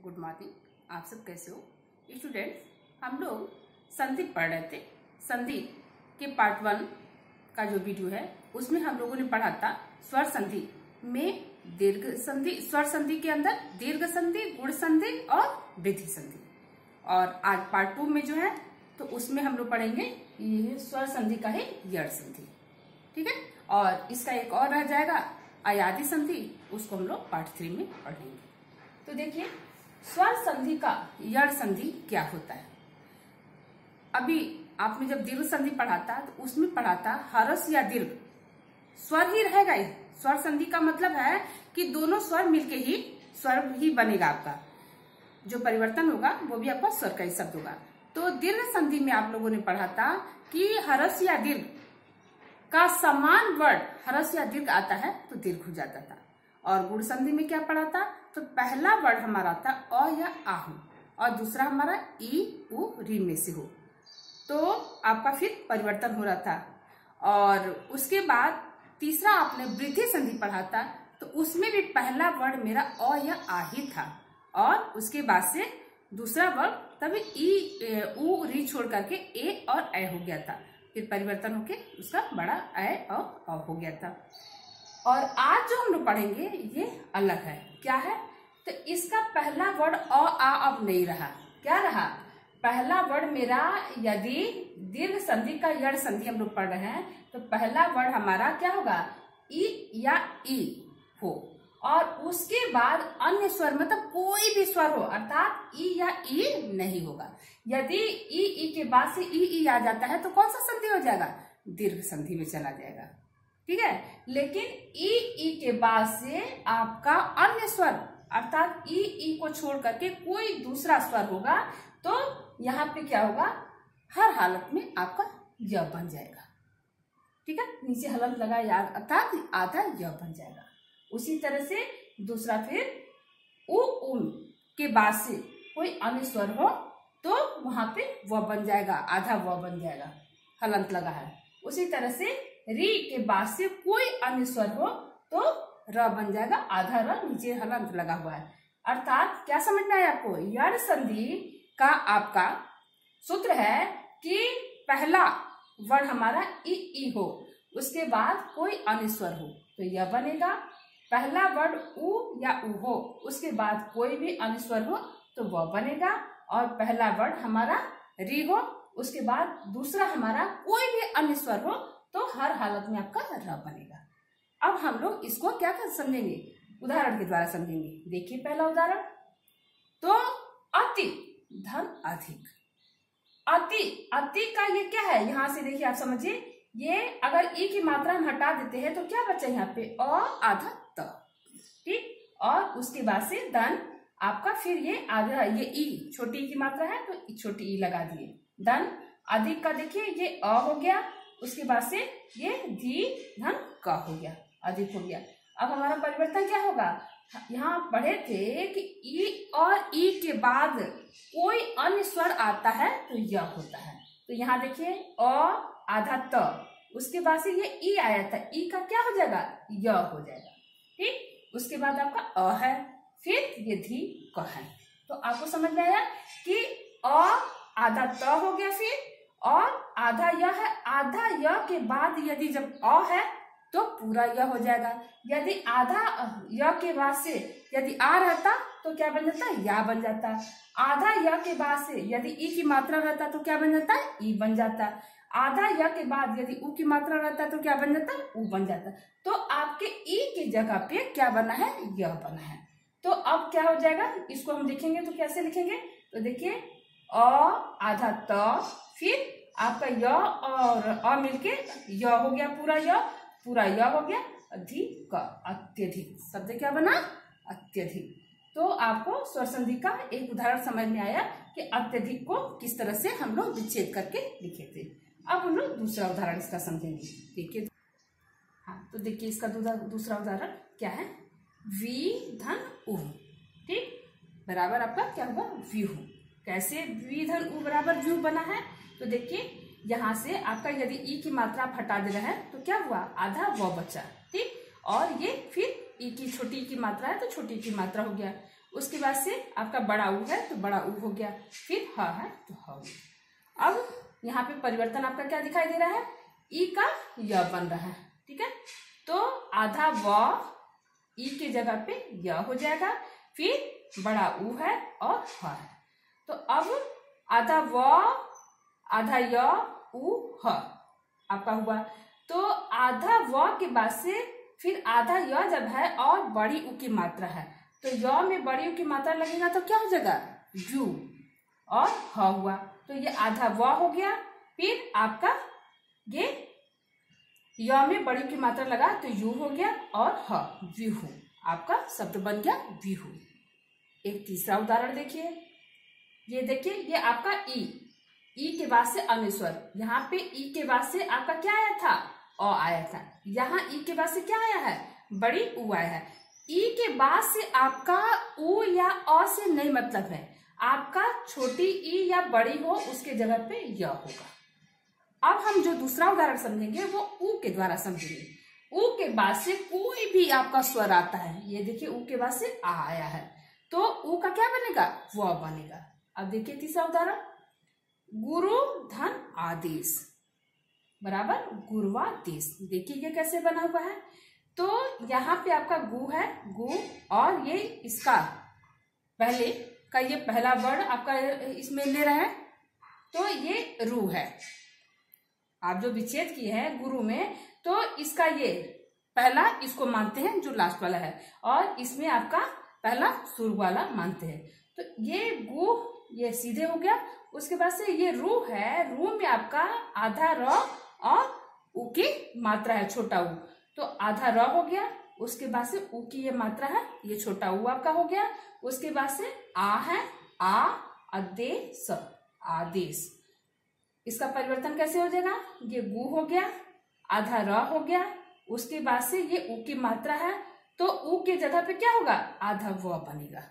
Good morning. आप सब कैसे हो स्टूडेंट्स? हम लोग संधि पढ़ रहे थे। संधि के पार्ट 1 का जो वीडियो है उसमें हम लोगों ने पढ़ा था स्वर संधि में दीर्घ संधि, स्वर संधि के अंदर दीर्घ संधि, गुण संधि और वृद्धि संधि। और आज पार्ट 2 में जो है तो उसमें हम लोग पढ़ेंगे ये स्वर संधि का है यड़ संधि। ठीक है, और इसका एक और रह जाएगा अयादि संधि, उसको हम लोग पार्ट 3 में पढ़ेंगे। तो देखिए स्वर संधि का यड़ संधि क्या होता है। अभी आपने जब दीर्घ संधि पढ़ा था तो उसमें पढ़ा था हरस या दीर्घ स्वर ही रहेगा। स्वर संधि का मतलब है कि दोनों स्वर मिलके ही स्वर ही बनेगा, आपका जो परिवर्तन होगा वो भी आपका स्वर का ही शब्द होगा। तो दीर्घ संधि में आप लोगों ने पढ़ा था कि हरस या दीर्घ का समान वर्ड हरस या दीर्घ आता है तो दीर्घ हो जाता था। और गुण संधि में क्या पढ़ा था? तो पहला वर्ड हमारा था अ या आहू और दूसरा हमारा ई उ री में से हो, तो आपका फिर परिवर्तन हो रहा था। और उसके बाद तीसरा आपने वृद्धि संधि पढ़ा था, तो उसमें भी पहला वर्ड मेरा अ या आ ही था और उसके बाद से दूसरा वर्ड तभी ई उ री छोड़ करके ए और ए हो गया था, फिर परिवर्तन होके उसका बड़ा ए और अ हो गया था। और आज जो हम लोग पढ़ेंगे ये अलग है। क्या है? तो इसका पहला वर्ड अ आ अब नहीं रहा। क्या रहा? पहला वर्ड मेरा, यदि दीर्घ संधि का यड़ संधि हम लोग पढ़ रहे हैं तो पहला वर्ड हमारा क्या होगा? ई या ई हो, और उसके बाद अन्य स्वर मतलब कोई भी स्वर हो, अर्थात ई या ई नहीं होगा। यदि ई के बाद से ई आ जाता है तो कौन सा संधि हो जाएगा? दीर्घ संधि में चला जाएगा। ठीक है, लेकिन ई के बाद से आपका अन्य स्वर अर्थात ई को छोड़ करके कोई दूसरा स्वर होगा तो यहाँ पे क्या होगा? हर हालत में आपका य बन जाएगा। ठीक है, नीचे हलंत लगा याद अर्थात आधा य बन जाएगा। उसी तरह से दूसरा फिर उ के बाद से कोई अन्य स्वर हो तो वहां पे व बन जाएगा, आधा व बन जाएगा, हलंत लगा है। उसी तरह से री के बाद से कोई अन्य स्वर हो तो र बन जाएगा, आधा र, नीचे हलंत लगा हुआ है। अर्थात क्या समझ में आया आपको? यड़ संधि का आपका सूत्र है कि पहला वर्ड हमारा ई हो, उसके बाद कोई अन्य स्वर हो तो यह बनेगा। पहला वर्ड उ या उ हो, उसके बाद कोई भी अन्य स्वर हो तो वह बनेगा। और पहला वर्ड हमारा री हो, उसके बाद दूसरा हमारा कोई भी अन्य स्वर हो तो हर हालत में आपका र बनेगा। अब हम लोग इसको क्या कर समझेंगे? उदाहरण के द्वारा समझेंगे। देखिए पहला उदाहरण, तो अति धन अधिक। अति का ये क्या है? यहाँ से देखिए आप समझिए, ये अगर ई की मात्रा हम हटा देते हैं तो क्या बचा यहाँ पे? अ आधा त। ठीक, और उसके बाद से धन आपका, फिर ये आधा, ये ई छोटी की मात्रा है तो छोटी ई लगा दिए। धन अधिक का देखिए ये अ हो गया, उसके बाद से ये धी धन क हो गया, अधिक हो गया। अब हमारा परिवर्तन क्या होगा? यहाँ पढ़े थे कि ई और ई के बाद कोई अन्य स्वर आता है तो यह होता है। तो यहाँ देखिए अ आधा त, उसके बाद से ये ई आया था, ई का क्या हो जाएगा? य हो जाएगा। ठीक, उसके बाद आपका अ है, फिर ये धी क है। तो आपको समझ में आया कि अ आधा त हो गया, फिर और आधा य है। आधा य के बाद यदि जब अ है तो पूरा य हो जाएगा। यदि आधा य के बाद से यदि आ रहता तो क्या बन जाता? या बन जाता। आधा य के बाद से यदि ई की मात्रा रहता तो क्या बन जाता? ई बन जाता। आधा य के बाद यदि उ की मात्रा रहता तो क्या बन जाता? उ बन जाता। तो आपके ई की जगह पे क्या बना है? यह बना है। तो अब क्या हो जाएगा? इसको हम देखेंगे तो कैसे लिखेंगे? तो देखिए अ आधा त, फिर आपका य और अ मिलके य हो गया, पूरा य हो गया, अधिक अत्यधिक। शब्द क्या बना? अत्यधिक। तो आपको स्वर संधि का एक उदाहरण समझ में आया कि अत्यधिक को किस तरह से हम लोग विच्छेद करके लिखे थे। अब हम लोग दूसरा उदाहरण इसका समझेंगे। देखिए, हाँ, तो देखिए इसका दूसरा उदाहरण क्या है? वी धन उ। ठीक, बराबर आपका क्या होगा? व्यू। कैसे वी धन उ बराबर व्यू बना है? तो देखिए यहाँ से आपका यदि ई की मात्रा आप हटा दे रहे हैं तो क्या हुआ? आधा व बचा। ठीक, और ये फिर ई की छोटी की मात्रा है तो छोटी की मात्रा हो गया। उसके बाद से आपका बड़ा ऊ है तो बड़ा ऊ हो गया, फिर ह है तो ह हो गया। अब यहाँ पे परिवर्तन आपका क्या दिखाई दे रहा है, ई का य बन रहा है, ठीक है। तो आधा व ई के जगह पे य हो जाएगा, फिर बड़ा ऊ है और ह है। तो अब आधा व आधा य ऊ ह आपका हुआ। तो आधा व के बाद से फिर आधा य जब है और बड़ी ऊ की मात्रा है, तो य में बड़ी ऊ की मात्रा लगेगा तो क्या हो जाएगा, यू और ह हुआ। तो ये आधा व हो गया, फिर आपका ये य में बड़ी की मात्रा लगा तो यू हो गया और ह, व्यूहू आपका शब्द बन गया व्यूहू। एक तीसरा उदाहरण देखिए, ये देखिए ये आपका ई के बाद से अनुस्वर, यहाँ पे ई के बाद से आपका क्या आया था, अ आया था। यहाँ ई के बाद से क्या आया है, बड़ी ऊ आया है। ई के बाद से आपका ऊ या अ से नहीं मतलब है, आपका छोटी ई या बड़ी हो उसके जगह पे य होगा। अब हम जो दूसरा उदाहरण समझेंगे वो ऊ के द्वारा समझेंगे। ऊ के बाद से कोई भी आपका स्वर आता है, ये देखिए ऊ के बाद से आ आया है, तो ऊ का क्या बनेगा, व बनेगा। अब देखिए तीसरा उदाहरण, गुरु धन आदेश बराबर गुरुवादेश। देखिए ये कैसे बना हुआ है। तो यहाँ पे आपका गु है, गु और ये इसका पहले का ये पहला वर्ड आपका इसमें ले रहा है, तो ये रू है। आप जो विच्छेद किए हैं गुरु में, तो इसका ये पहला इसको मानते हैं जो लास्ट वाला है, और इसमें आपका पहला सुर वाला मानते हैं। तो ये गु ये सीधे हो गया। उसके बाद से ये रू है, रू में आपका आधा र और ऊ की मात्रा है, छोटा ऊ, तो आधा र हो गया। उसके बाद से ऊ की ये मात्रा है, ये छोटा ऊ आपका हो गया। उसके बाद से आ है, आ आदेश, आदेश। इसका परिवर्तन कैसे हो जाएगा, ये गु हो गया, आधा र हो गया। उसके बाद से ये ऊ की मात्रा है, तो ऊ के जगह पे क्या होगा, आधा व बनेगा।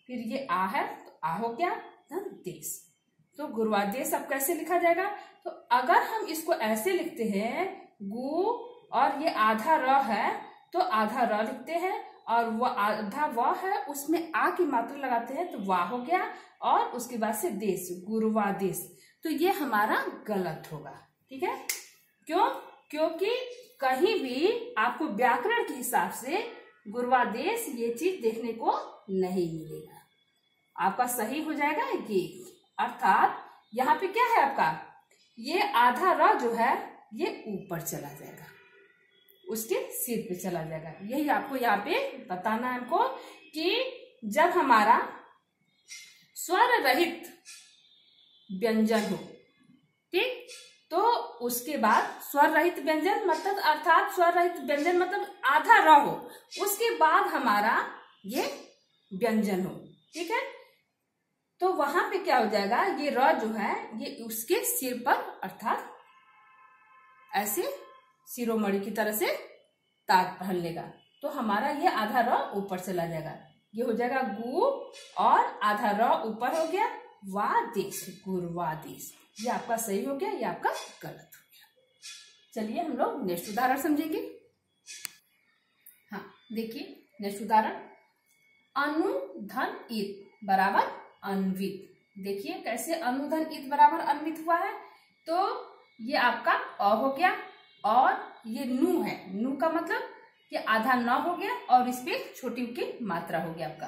फिर ये आ है तो आ हो गया, धन देश। तो गुरुवादेश अब कैसे लिखा जाएगा, तो अगर हम इसको ऐसे लिखते हैं, गु और ये आधा र है तो आधा र लिखते हैं, और वो आधा व है उसमें आ की मात्रा लगाते हैं तो वा हो गया, और उसके बाद से देश, गुरुवादेश। तो ये हमारा गलत होगा, ठीक है। क्यों, क्योंकि कहीं भी आपको व्याकरण के हिसाब से गुरुवादेश ये चीज देखने को नहीं मिलेगा। आपका सही हो जाएगा ये, अर्थात यहाँ पे क्या है आपका, ये आधा र जो है ये ऊपर चला जाएगा, उसके सिर पे चला जाएगा। यही आपको यहाँ पे बताना है हमको कि जब हमारा स्वर रहित व्यंजन हो, ठीक, तो उसके बाद स्वर रहित व्यंजन मतलब अर्थात स्वर रहित व्यंजन मतलब आधा र हो, उसके बाद हमारा ये व्यंजन हो, ठीक है। तो वहां पे क्या हो जाएगा, ये र जो है ये उसके सिर पर अर्थात ऐसे शिरोमणि की तरह से ताज पहन लेगा, तो हमारा ये आधा र ऊपर चला जाएगा। ये हो जाएगा गु और आधा र ऊपर हो गया, वादेश, गुरुवादेश। ये आपका सही हो गया, ये आपका गलत हो गया। चलिए हम लोग नेक्स्ट उदाहरण समझेंगे। हाँ देखिए नेक्स्ट उदाहरण, अनुधन इत बराबर अन्वित। देखिए कैसे अनुधन इत बराबर अन्वित हुआ है। तो ये आपका अ हो गया, और ये नु है, नु का मतलब कि आधा न हो गया और इस पे छोटी की मात्रा हो गया आपका।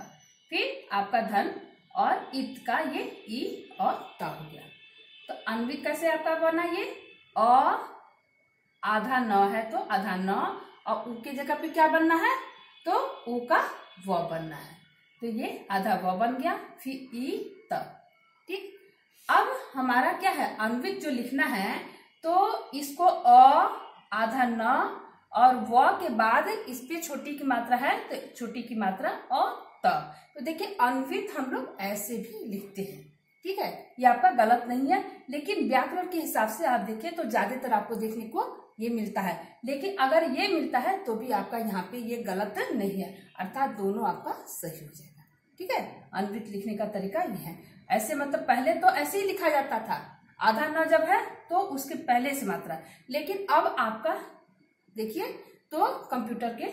फिर आपका धन और इत का ये ई और त हो गया। तो अन्वित कैसे आपका बना, ये अ आधा न है तो आधा न, और ऊ के जगह पे क्या बनना है, तो ऊ का व बनना है, तो ये आधा व बन गया, फिर ई त, ठीक। अब हमारा क्या है, अन्वित जो लिखना है तो इसको अ आधा न और व के बाद इस पे छोटी की मात्रा है तो छोटी की मात्रा और त। तो देखिए अन्वित हम लोग ऐसे भी लिखते हैं, ठीक है। ये आपका गलत नहीं है, लेकिन व्याकरण के हिसाब से आप देखें तो ज्यादातर आपको देखने को ये मिलता है, लेकिन अगर ये मिलता है तो भी आपका यहाँ पे ये गलत नहीं है, अर्थात दोनों आपका सही हो जाएगा, ठीक है। अन्वित लिखने का तरीका ये है। ऐसे मतलब पहले तो ऐसे ही लिखा जाता था, आधा न जब है तो उसके पहले से मात्रा, लेकिन अब आपका देखिए तो कंप्यूटर के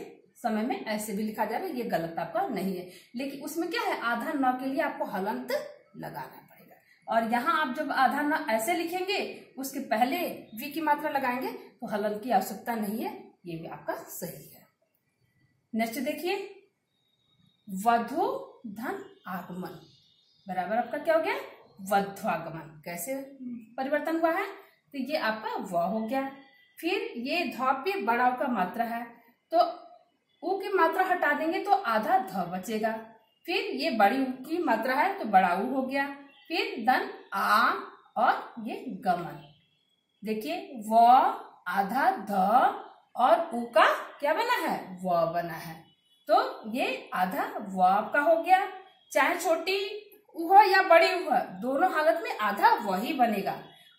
समय में ऐसे भी लिखा जाएगा, ये गलत आपका नहीं है। लेकिन उसमें क्या है, आधा न के लिए आपको हलंत लगाना पड़ेगा। और यहाँ आप जब आधा न ऐसे लिखेंगे, उसके पहले वी की मात्रा लगाएंगे तो हलंत की आवश्यकता नहीं है, ये भी आपका सही है। नेक्स्ट देखिए, वधु धन आगमन बराबर आपका क्या हो गया, वध्वागमन। कैसे परिवर्तन हुआ है, तो ये आपका व हो गया। फिर ये ध पे बड़ा उ का मात्रा है, तो उ की मात्रा हटा देंगे तो आधा ध बचेगा। फिर ये बड़ी उ की मात्रा है तो बड़ा उ हो गया। फिर धन आ और ये गमन। देखिए व आधा ध और उ का क्या बना है, व बना है, तो ये आधा व आपका हो गया। चाहे छोटी उ हो या बड़ी उ हो, दोनों हालत में आधा व ही बनेगा।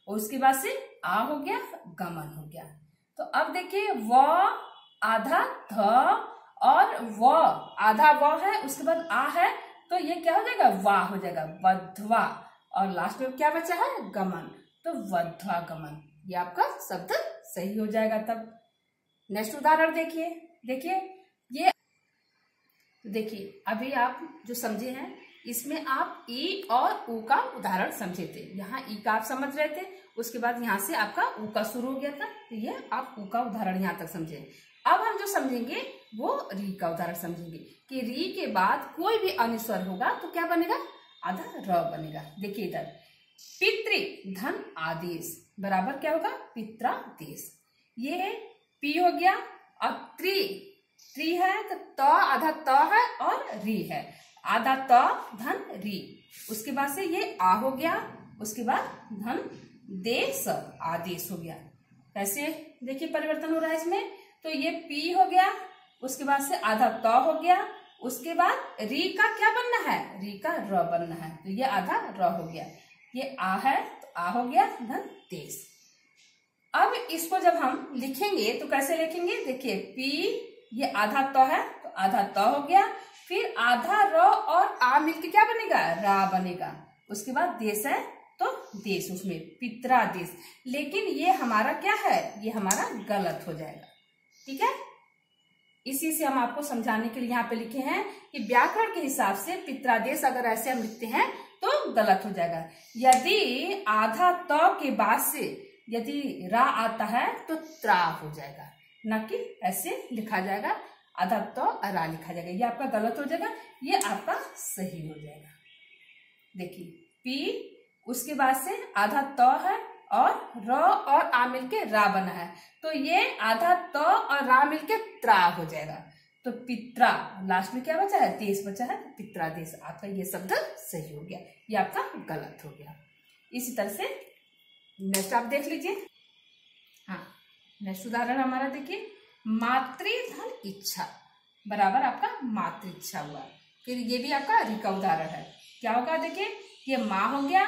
और उसके बाद से आ हो गया, गमन हो गया। तो अब देखिए व आधा ध और व आधा व है, उसके बाद आ है, तो ये क्या हो जाएगा, वा हो जाएगा, वध्वा। और लास्ट में क्या बचा है, गमन, तो वध्वागमन। ये आपका शब्द सही हो जाएगा। तब नेक्स्ट उदाहरण देखिए। देखिए ये देखिए अभी आप जो समझे हैं, इसमें आप ई और उ का उदाहरण समझे थे। यहाँ ई का आप समझ रहे थे, उसके बाद यहाँ से आपका उ का शुरू हो गया था, तो ये आप उ का उदाहरण यहाँ तक समझे। अब हम जो समझेंगे वो री का उदाहरण समझेंगे कि री के बाद कोई भी अनुस्वर होगा तो क्या बनेगा, आधा र बनेगा। देखिए इधर पितृ धन आदेश बराबर क्या होगा, पित्रादेश। ये पी हो गया और त्रि है तो त आधा त है और री है, आधा त धन री। उसके बाद से ये आ हो गया, उसके बाद धन देश आदेश हो गया। कैसे देखिए परिवर्तन हो रहा है इसमें, तो ये पी हो गया, उसके बाद से आधा त हो गया, उसके बाद री का क्या बनना है, री का र बनना है, तो ये आधा र हो गया। ये आ है तो आ हो गया धन देश। अब इसको जब हम लिखेंगे तो कैसे लिखेंगे, देखिए पी ये आधा त है तो आधा त हो गया, फिर आधा र और आ मिलके क्या बनेगा, रा बनेगा। उसके बाद देश है तो देश, उसमें पित्रादेश। लेकिन ये हमारा क्या है, ये हमारा गलत हो जाएगा। ठीक है, इसी से हम आपको समझाने के लिए यहाँ पे लिखे हैं कि व्याकरण के हिसाब से पित्रादेश अगर ऐसे हम लिखते हैं तो गलत हो जाएगा। यदि आधा त के बाद से यदि रा आता है तो त्रा हो जाएगा, न कि ऐसे लिखा जाएगा, आधा तो रा लिखा जाएगा, ये आपका गलत हो जाएगा, ये आपका सही हो जाएगा। देखिए पी, उसके बाद से आधा तो है और र और आ मिलके रा बना है, तो ये आधा तो और रा मिलके त्रा हो जाएगा। तो पित्रा, लास्ट में क्या बचा है, देश बचा है, पित्रादेश। आपका ये शब्द सही हो गया, ये आपका गलत हो गया। इसी तरह से नेक्स्ट आप देख लीजिए। हाँ, नेक्स्ट उदाहरण हमारा देखिए, मातृधन इच्छा बराबर आपका मातृ इच्छा हुआ। फिर ये भी आपका री का उदाहरण है। क्या होगा, देखिए ये माँ हो गया,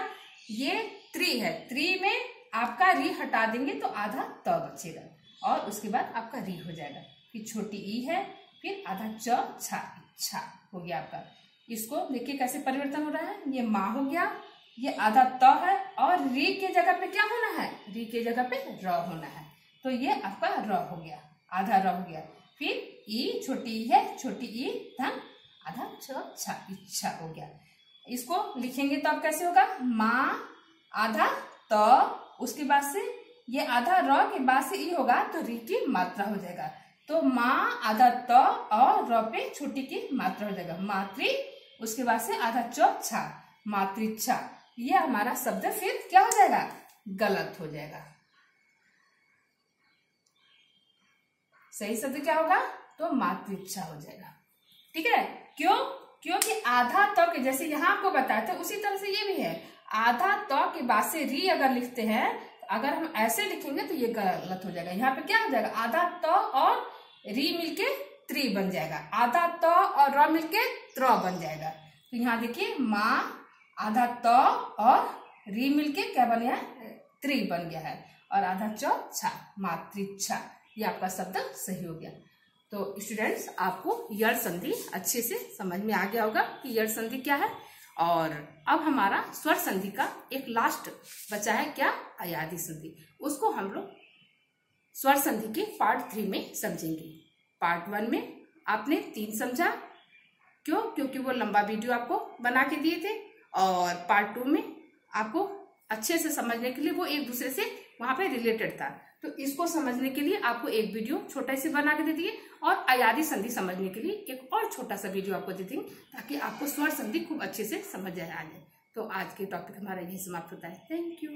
ये त्रि है, त्रि में आपका री हटा देंगे तो आधा त बचेगा, और उसके बाद आपका री हो जाएगा। फिर छोटी ई है, फिर आधा च छा, इच्छा हो गया आपका। इसको देखिए कैसे परिवर्तन हो रहा है, ये माँ हो गया, ये आधा त है और री के जगह पे क्या होना है, री के जगह पे र होना है, तो ये आपका र हो गया, आधा र हो गया। फिर ई, छोटी ई है, छोटी ई धन आधा छ छा, इच्छा हो गया। इसको लिखेंगे तो अब कैसे होगा, माँ आधा त, उसके बाद से ये आधा र के बाद से ई होगा तो री की मात्रा हो जाएगा, तो माँ आधा त और र पे छोटी की मात्रा हो जाएगा, मातृ, उसके बाद से आधा च छा, मातृच्छा। ये हमारा शब्द फिर क्या हो जाएगा, गलत हो जाएगा। सही शब्द क्या होगा, तो मातृच्छा हो जाएगा। ठीक है, क्यों, क्योंकि आधा त के जैसे यहाँ आपको बताया था उसी तरह से ये भी है, आधा त के बाद से री अगर लिखते हैं, अगर हम ऐसे लिखेंगे तो ये गलत हो जाएगा। यहाँ पे क्या हो जाएगा, आधा त और री मिलके त्रि बन जाएगा, आधा त और र मिलके त्र बन जाएगा। तो यहाँ देखिए माँ आधा त और री मिलके क्या बन गया, त्रि बन गया है, और आधा च छा, मातृच्छा। ये आपका शब्द सही हो गया। तो स्टूडेंट्स, आपको यड़ संधि अच्छे से समझ में आ गया होगा कि यड़ संधि क्या है। और अब हमारा स्वर संधि का एक लास्ट बचा है क्या, अयादी संधि। उसको हम लोग स्वर संधि के पार्ट 3 में समझेंगे। पार्ट 1 में आपने 3 समझा। क्यों? क्योंकि वो लंबा वीडियो आपको बना के दिए थे और पार्ट 2 में आपको अच्छे से समझने के लिए वो एक दूसरे से वहां पे रिलेटेड था। तो इसको समझने के लिए आपको एक वीडियो छोटा से बना के दे दिए और अयादी संधि समझने के लिए एक और छोटा सा वीडियो आपको दे देंगे ताकि आपको स्वर संधि खूब अच्छे से समझ आ जाए। तो आज के टॉपिक हमारा यही समाप्त होता है। Thank you.